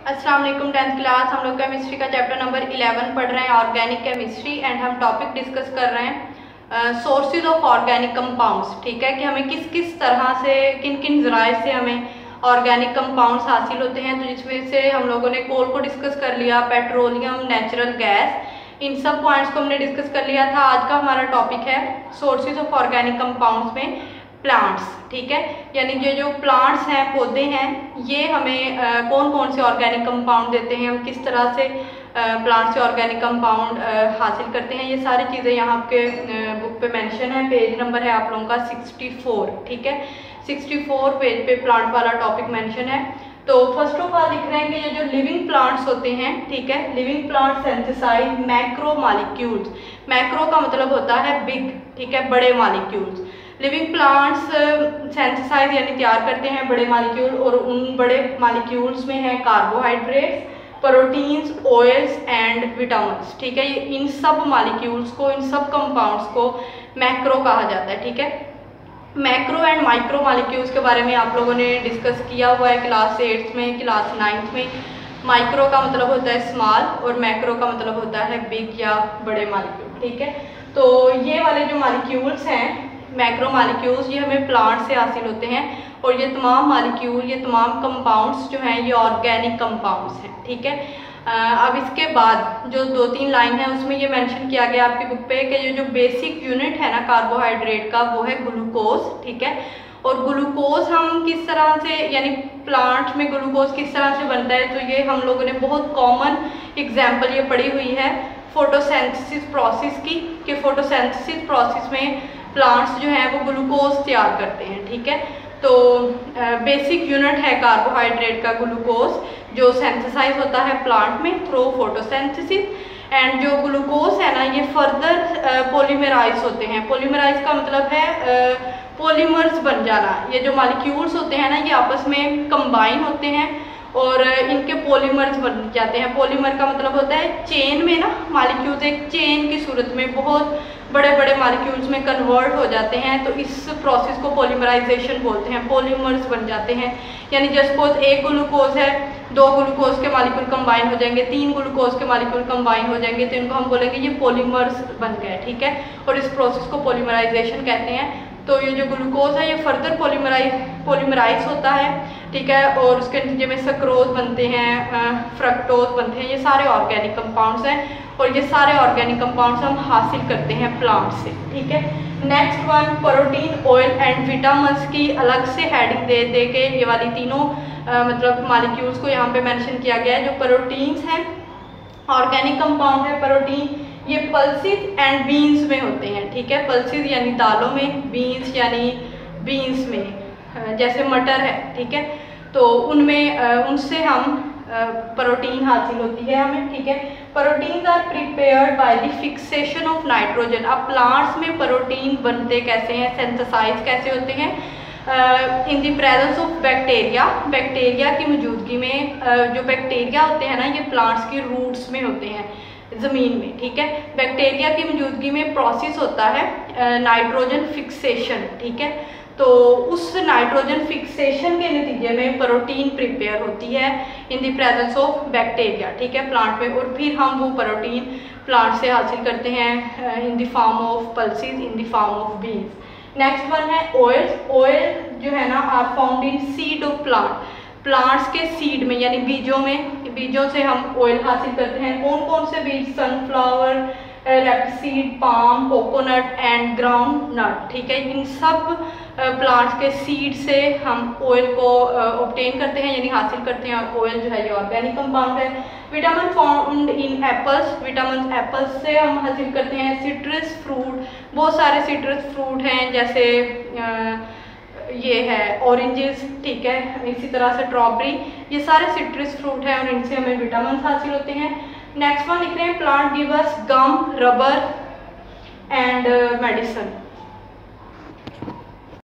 अस्सलाम वालेकुम। 10th class हम लोग केमिस्ट्री का चैप्टर नंबर 11 पढ़ रहे हैं, ऑर्गेनिक केमिस्ट्री। एंड हम टॉपिक डिस्कस कर रहे हैं सोर्सेज ऑफ ऑर्गेनिक कंपाउंड्स। ठीक है, कि हमें किस किस तरह से, किन किन ज़राए से हमें ऑर्गेनिक कंपाउंड्स हासिल होते हैं। तो जिसमें से हम लोगों ने कोल को डिस्कस कर लिया, पेट्रोलियम, नेचुरल गैस, इन सब पॉइंट्स को हमने डिस्कस कर लिया था। आज का हमारा टॉपिक है सोर्सेज ऑफ ऑर्गेनिक कंपाउंड्स में प्लांट्स। ठीक है, यानी ये जो प्लांट्स हैं, पौधे हैं, ये हमें कौन कौन से ऑर्गेनिक कंपाउंड देते हैं, हम किस तरह से प्लांट से ऑर्गेनिक कंपाउंड हासिल करते हैं, ये सारी चीज़ें यहाँ आपके बुक पे मेंशन है। पेज नंबर है आप लोगों का 64। ठीक है, 64 पेज पे प्लांट वाला टॉपिक मेंशन है। तो फर्स्ट ऑफ ऑल लिख रहे हैं कि ये जो लिविंग प्लांट्स होते हैं, ठीक है, living plant synthesize macro molecules. Macro का मतलब होता है बिग, ठीक है, बड़े मॉलिक्यूल्स। लिविंग प्लांट्स सिंथेसाइज यानी तैयार करते हैं बड़े मॉलिक्यूल, और उन बड़े मॉलिक्यूल्स में है carbohydrates, proteins, oils and vitamins. ठीक है, इन सब मॉलिक्यूल्स को, इन सब कंपाउंड्स को मैक्रो कहा जाता है। ठीक है, मैक्रो एंड माइक्रो मॉलिक्यूल्स के बारे में आप लोगों ने डिस्कस किया हुआ है क्लास 8 में, क्लास 9 में। माइक्रो का मतलब होता है स्मॉल और मैक्रो का मतलब होता है बिग या बड़े मॉलिक्यूल। ठीक है, तो ये वाले जो मॉलिक्यूल्स हैं मैक्रो मॉलिक्यूल्स, ये हमें प्लांट से हासिल होते हैं, और ये तमाम मॉलिक्यूल, ये तमाम कंपाउंड्स जो हैं ये ऑर्गेनिक कंपाउंड्स हैं। ठीक है, अब इसके बाद जो 2-3 लाइन है उसमें ये मेंशन किया गया आपकी बुक पे कि ये जो बेसिक यूनिट है ना कार्बोहाइड्रेट का, वो है ग्लूकोज। ठीक है, और ग्लूकोज हम किस तरह से, यानी प्लांट में ग्लूकोज किस तरह से बनता है, तो ये हम लोगों ने बहुत कॉमन एग्जाम्पल ये पढ़ी हुई है फोटोसिंथेसिस प्रोसेस की, कि फोटोसिंथेसिस प्रोसेस में प्लांट्स जो हैं वो ग्लूकोज तैयार करते हैं। ठीक है, तो बेसिक यूनिट है कार्बोहाइड्रेट का ग्लूकोज, जो सिंथेसाइज होता है प्लांट में थ्रू फोटोसिंथेसिस। एंड जो ग्लूकोज है ना, ये फर्दर पॉलीमराइज होते हैं। पॉलीमराइज का मतलब है पॉलीमर्स बन जाना। ये जो मॉलिक्यूल्स होते हैं ना, ये आपस में कंबाइन होते हैं और इनके पॉलीमर्स बन जाते हैं। पॉलीमर का मतलब होता है चेन में ना, मॉलिक्यूल्स एक चेन की सूरत में बहुत बड़े बड़े मॉलिक्यूल्स में कन्वर्ट हो जाते हैं, तो इस प्रोसेस को पॉलीमराइजेशन बोलते हैं। पॉलीमर्स बन जाते हैं, यानी जस्ट सपोज एक ग्लूकोज है, 2 ग्लूकोज के मॉलिक्यूल कंबाइन हो जाएंगे, 3 ग्लूकोज के मॉलिक्यूल कंबाइन हो जाएंगे, तो इनको हम बोलेंगे ये पॉलीमर्स बन गए। ठीक है, और इस प्रोसेस को पॉलीमराइजेशन कहते हैं। तो ये जो ग्लूकोज है ये फर्दर पॉलीमराइज होता है। ठीक है, और उसके नतीजे में सक्रोज बनते हैं, फ्रक्टोज बनते हैं, ये सारे ऑर्गेनिक कंपाउंड्स हैं, और ये सारे ऑर्गेनिक कंपाउंड्स हम हासिल करते हैं प्लांट से। ठीक है, next one protein, oil and vitamins की अलग से हेडिंग दे के ये वाली तीनों मतलब मॉलिक्यूल्स को यहाँ पे मेंशन किया गया है। जो प्रोटीन्स हैं, ऑर्गेनिक कंपाउंड है प्रोटीन, ये पल्सिस एंड बीन्स में होते हैं। ठीक है, पल्सिस यानी दालों में, बीन्स यानी बीन्स में, जैसे मटर है। ठीक है, तो उनमें उनसे हम प्रोटीन हासिल होती है हमें। ठीक है, proteins are prepared by the fixation of nitrogen. अब प्लांट्स में प्रोटीन बनते कैसे हैं, सिंथेसाइज कैसे होते हैं, in the presence of bacteria. Bacteria की मौजूदगी में, जो बैक्टीरिया होते हैं ना, ये प्लांट्स की रूट्स में होते हैं, ज़मीन में। ठीक है, बैक्टीरिया की मौजूदगी में प्रोसेस होता है नाइट्रोजन फिक्सेशन। ठीक है, तो उस नाइट्रोजन फिक्सेशन के नतीजे में प्रोटीन प्रिपेयर होती है इन द प्रेजेंस ऑफ बैक्टीरिया। ठीक है, प्लांट में, और फिर हम वो प्रोटीन प्लांट से हासिल करते हैं in the form of pulses, in the form of beans. Next one है ऑयल्स। ऑयल जो है ना are found in seed of plant. Plants के सीड में यानी बीजों में, बीजों से हम ऑयल हासिल करते हैं। कौन कौन से बीज, sunflower, rapeseed, palm, coconut and groundnut. ठीक है, इन सब प्लांट्स के सीड से हम ऑयल को ऑब्टेन करते हैं, यानी हासिल करते हैं। और ऑयल जो है ये ऑर्गेनिक कंपाउंड है। Vitamin found in apples. Vitamin apples से हम हासिल करते हैं। सिट्रस फ्रूट, बहुत सारे सिट्रस फ्रूट हैं, जैसे ये है ऑरेंजेस। ठीक है, इसी तरह से स्ट्रॉबेरी, ये सारे सिट्रस फ्रूट हैं और इनसे हमें विटामिन हासिल होते हैं। नेक्स्ट वन लिख रहे हैं plant give us gum, rubber and medicine.